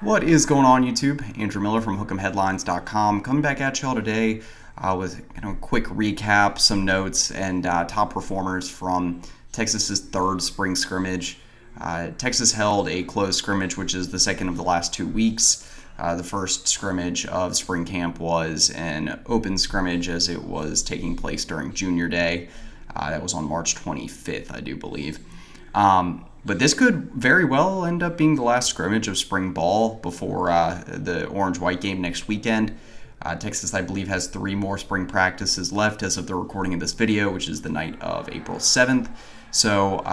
What is going on, YouTube? Andrew Miller from Hook'emHeadlines.com coming back at y'all today with a quick recap, some notes, and top performers from Texas's third spring scrimmage. Texas held a closed scrimmage, which is the second of the last 2 weeks. The first scrimmage of spring camp was an open scrimmage as it was taking place during Junior Day. That was on March 25th, I do believe. But this could very well end up being the last scrimmage of spring ball before the orange-white game next weekend. Texas, I believe, has 3 more spring practices left as of the recording of this video, which is the night of April 7th. So,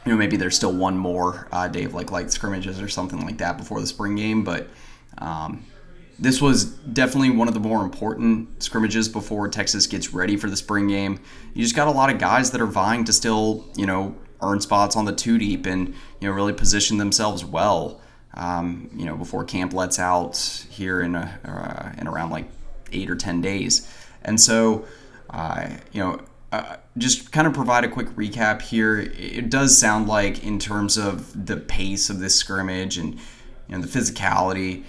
maybe there's still one more day of light scrimmages or something like that before the spring game. But this was definitely one of the more important scrimmages before Texas gets ready for the spring game. You just got a lot of guys that are vying to still, earn spots on the 2-deep and really position themselves well before camp lets out here in around 8 or 10 days. And so just kind of provide a quick recap here. It does sound like, in terms of the pace of this scrimmage and the physicality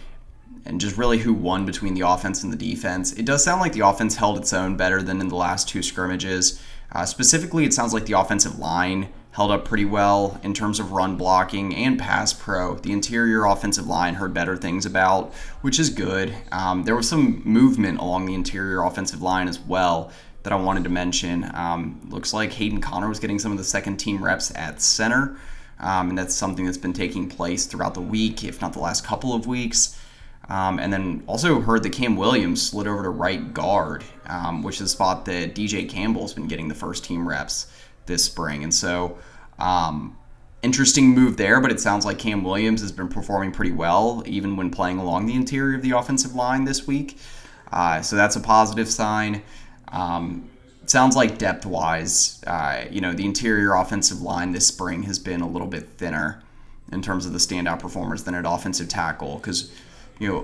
and just really who won between the offense and the defense, it does sound like the offense held its own better than in the last 2 scrimmages. Specifically, it sounds like the offensive line held up pretty well in terms of run blocking and pass pro. The interior offensive line heard better things about, which is good. There was some movement along the interior offensive line as well that I wanted to mention. Looks like Jaydon Connor was getting some of the second team reps at center, and that's something that's been taking place throughout the week, if not the last couple of weeks. And then also heard that Cam Williams slid over to right guard, which is a spot that DJ Campbell's been getting the first team reps this spring. And so interesting move there, but it sounds like Cam Williams has been performing pretty well even when playing along the interior of the offensive line this week. So that's a positive sign. Sounds like depth-wise, the interior offensive line this spring has been a little bit thinner in terms of the standout performers than at offensive tackle, because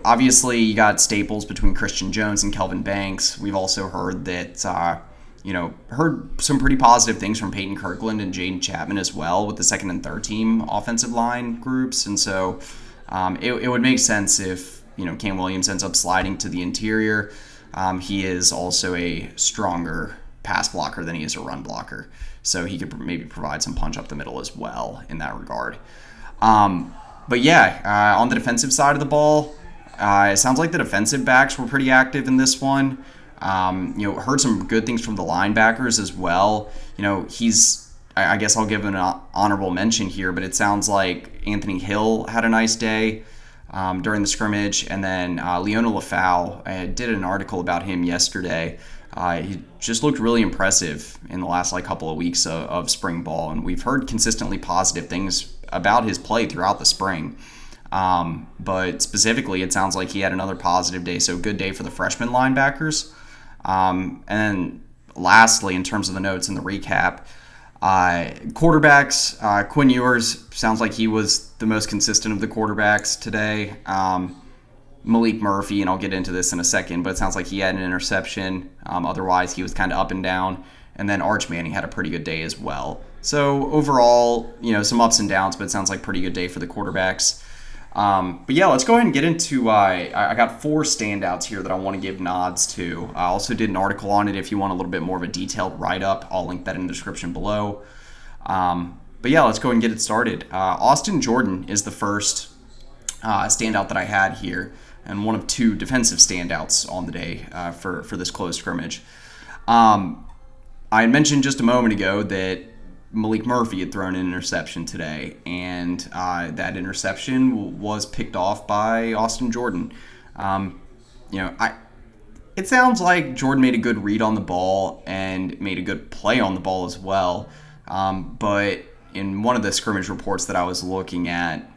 obviously you got staples between Christian Jones and Kelvin Banks. We've also heard that heard some pretty positive things from Peyton Kirkland and Jaden Chapman as well with the second and third team offensive line groups. And so it would make sense if, Cam Williams ends up sliding to the interior. He is also a stronger pass blocker than he is a run blocker. So he could maybe provide some punch up the middle as well in that regard. But yeah, on the defensive side of the ball, it sounds like the defensive backs were pretty active in this one. Heard some good things from the linebackers as well. I guess I'll give an honorable mention here, but it sounds like Anthony Hill had a nice day during the scrimmage. And then Leona Lafau, I did an article about him yesterday. He just looked really impressive in the last couple of weeks of spring ball. And we've heard consistently positive things about his play throughout the spring. But specifically, it sounds like he had another positive day. So good day for the freshman linebackers. And then lastly, in terms of the notes and the recap, quarterbacks, Quinn Ewers sounds like he was the most consistent of the quarterbacks today. Malik Murphy, and I'll get into this in a second, but it sounds like he had an interception. Otherwise, he was kind of up and down. And then Arch Manning had a pretty good day as well. So overall, some ups and downs, but it sounds like pretty good day for the quarterbacks. But yeah, let's go ahead and get into, I got 4 standouts here that I want to give nods to. I also did an article on it if you want a little bit more of a detailed write-up. I'll link that in the description below. But yeah, let's go ahead and get it started. Austin Jordan is the first standout that I had here, and one of 2 defensive standouts on the day for this closed scrimmage. I had mentioned just a moment ago that Malik Murphy had thrown an interception today, and that interception was picked off by Austin Jordan. It sounds like Jordan made a good read on the ball and made a good play on the ball as well. But in one of the scrimmage reports that I was looking at,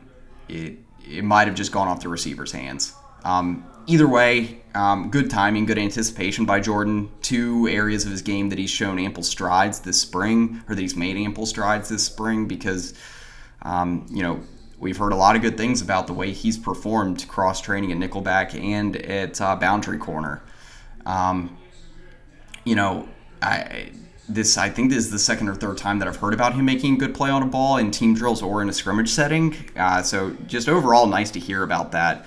it might have just gone off the receiver's hands. Either way, good timing, good anticipation by Jordan. 2 areas of his game that he's shown ample strides this spring, or that he's made ample strides this spring, because, we've heard a lot of good things about the way he's performed cross-training at nickelback and at boundary corner. I think this is the second or third time that I've heard about him making a good play on a ball in team drills or in a scrimmage setting. So just overall nice to hear about that.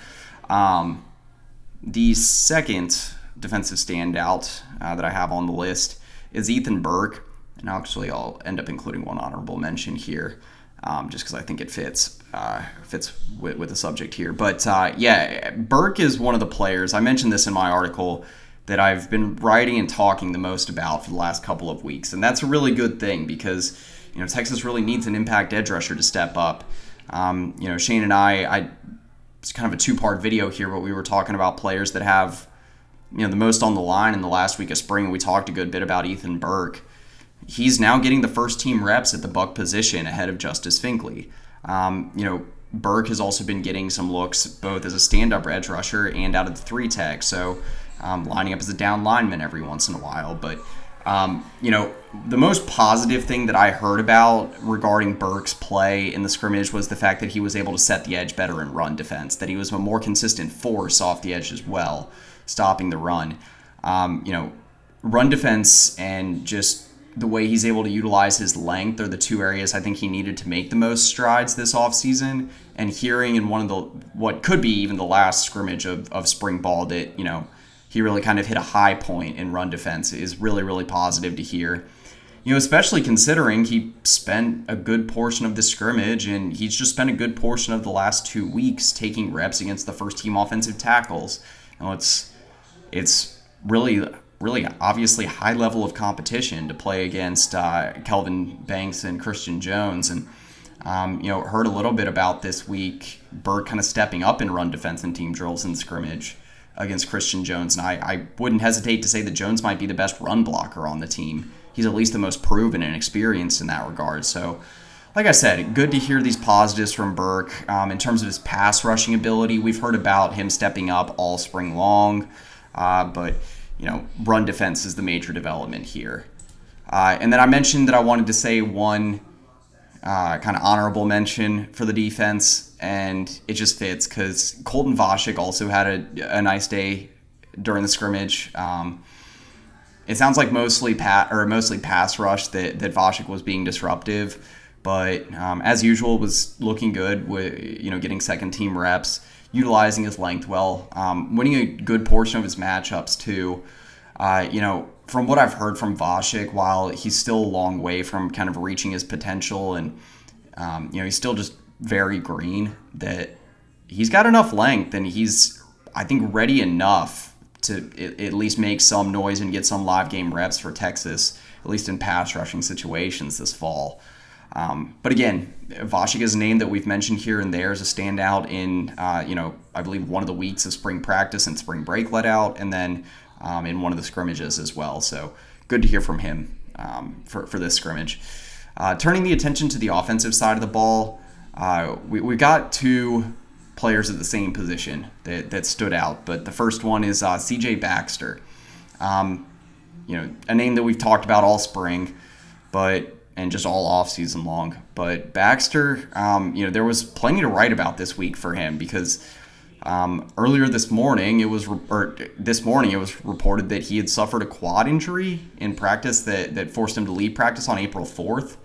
The second defensive standout that I have on the list is Ethan Burke. And actually, I'll end up including one honorable mention here, just because I think it fits with the subject here. But Burke is one of the players. I mentioned this in my article that I've been writing and talking the most about for the last couple of weeks, and that's a really good thing because Texas really needs an impact edge rusher to step up. Shane and I it's kind of a two-part video here, but we were talking about players that have the most on the line in the last week of spring. We talked a good bit about Ethan Burke. He's now getting the first team reps at the buck position ahead of Justice Finkley. Burke has also been getting some looks both as a stand-up edge rusher and out of the 3 tech, so lining up as a down lineman every once in a while. But the most positive thing that I heard about regarding Burke's play in the scrimmage was the fact that he was able to set the edge better in run defense, that he was a more consistent force off the edge as well, stopping the run. Run defense and just the way he's able to utilize his length are the two areas I think he needed to make the most strides this offseason. And hearing in one of the, what could be even the last scrimmage of spring ball, that, he really kind of hit a high point in run defense is really, really positive to hear. Especially considering he spent a good portion of the scrimmage and he's just spent a good portion of the last 2 weeks taking reps against the first team offensive tackles. It's really, really obviously high level of competition to play against Kelvin Banks and Christian Jones. And, heard a little bit about this week, Burke kind of stepping up in run defense and team drills in scrimmage against Christian Jones. And I wouldn't hesitate to say that Jones might be the best run blocker on the team. He's at least the most proven and experienced in that regard. So, like I said, good to hear these positives from Burke. In terms of his pass rushing ability, we've heard about him stepping up all spring long. But run defense is the major development here. And then I mentioned that I wanted to say one kind of honorable mention for the defense, and it just fits because Colton Vasek also had a nice day during the scrimmage. It sounds like mostly pass rush that Vasek was being disruptive, but as usual was looking good with getting second team reps, utilizing his length well, winning a good portion of his matchups too. From what I've heard from Vasek, while he's still a long way from kind of reaching his potential, and he's still just very green, that he's got enough length and he's, I think, ready enough to at least make some noise and get some live game reps for Texas, at least in pass rushing situations this fall. But again, Vasek is a name that we've mentioned here and there as a standout in, I believe one of the weeks of spring practice and spring break let out, and then in one of the scrimmages as well. So good to hear from him for this scrimmage. Turning the attention to the offensive side of the ball, we got 2 players at the same position that stood out, but the first one is C.J. Baxter. A name that we've talked about all spring, and just all off season long. But Baxter, there was plenty to write about this week for him because earlier this morning it was reported that he had suffered a quad injury in practice that forced him to leave practice on April 4th.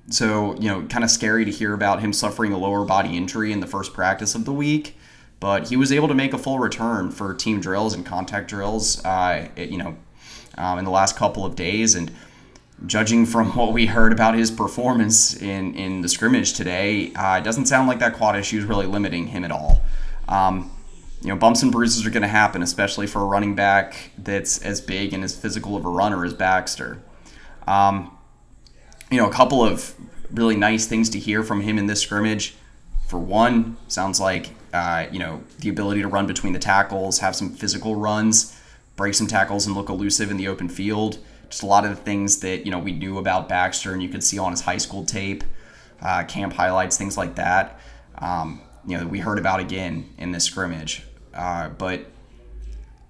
So kind of scary to hear about him suffering a lower body injury in the first practice of the week. But he was able to make a full return for team drills and contact drills, in the last couple of days. And judging from what we heard about his performance in the scrimmage today, it doesn't sound like that quad issue is really limiting him at all. Bumps and bruises are going to happen, especially for a running back that's as big and as physical of a runner as Baxter. A couple of really nice things to hear from him in this scrimmage. For one, sounds like, the ability to run between the tackles, have some physical runs, break some tackles and look elusive in the open field. Just a lot of the things that, we knew about Baxter and you could see on his high school tape, camp highlights, things like that, that we heard about again in this scrimmage. But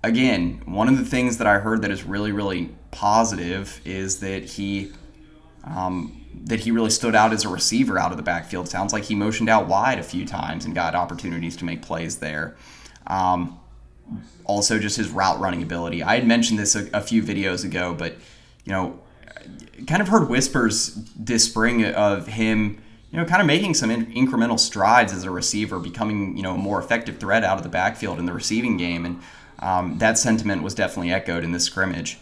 again, one of the things that I heard that is really, really positive is that he really stood out as a receiver out of the backfield. Sounds like he motioned out wide a few times and got opportunities to make plays there. Also, just his route running ability. I had mentioned this a few videos ago, but kind of heard whispers this spring of him, kind of making some incremental strides as a receiver, becoming, a more effective threat out of the backfield in the receiving game. And that sentiment was definitely echoed in this scrimmage.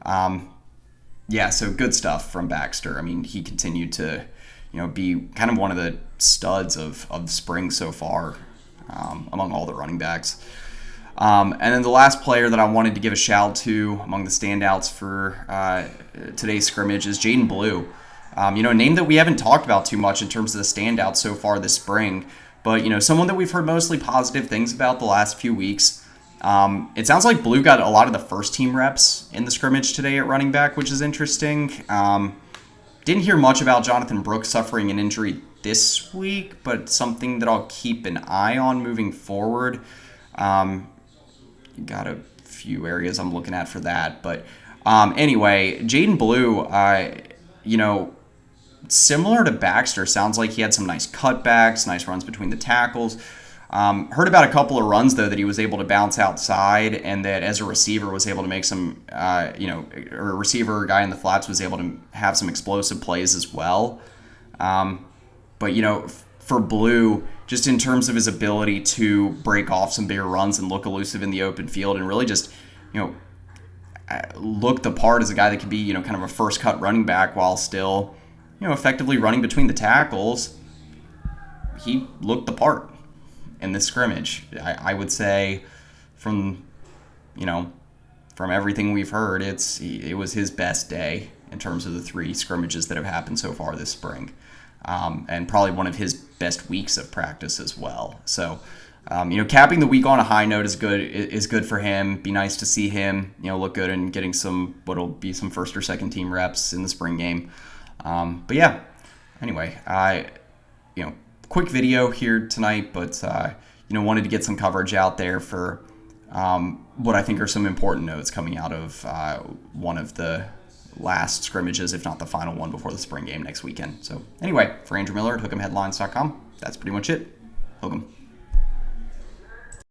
So good stuff from Baxter. I mean, he continued to, be kind of one of the studs of spring so far among all the running backs. And then the last player that I wanted to give a shout to among the standouts for today's scrimmage is Jaydon Blue. A name that we haven't talked about too much in terms of the standouts so far this spring, but, someone that we've heard mostly positive things about the last few weeks. It sounds like Blue got a lot of the first team reps in the scrimmage today at running back, which is interesting. Didn't hear much about Jonathan Burke suffering an injury this week, but something that I'll keep an eye on moving forward. Got a few areas I'm looking at for that. But anyway, Jaydon Blue, similar to Baxter, sounds like he had some nice cutbacks, nice runs between the tackles. Heard about a couple of runs, though, that he was able to bounce outside, and that as a receiver was able to make some, or a receiver, guy in the flats was able to have some explosive plays as well. But, for Blue, just in terms of his ability to break off some bigger runs and look elusive in the open field and really just, look the part as a guy that could be, kind of a first cut running back while still, effectively running between the tackles, he looked the part in this scrimmage. I would say from everything we've heard, it was his best day in terms of the 3 scrimmages that have happened so far this spring. And probably one of his best weeks of practice as well. So, capping the week on a high note is good for him. Be nice to see him, look good and getting what'll be some first or second team reps in the spring game. But yeah, anyway, quick video here tonight, but wanted to get some coverage out there for what I think are some important notes coming out of one of the last scrimmages, if not the final one before the spring game next weekend. So anyway, for Andrew Miller at Hook'emHeadlines.com, that's pretty much it. Hook 'em.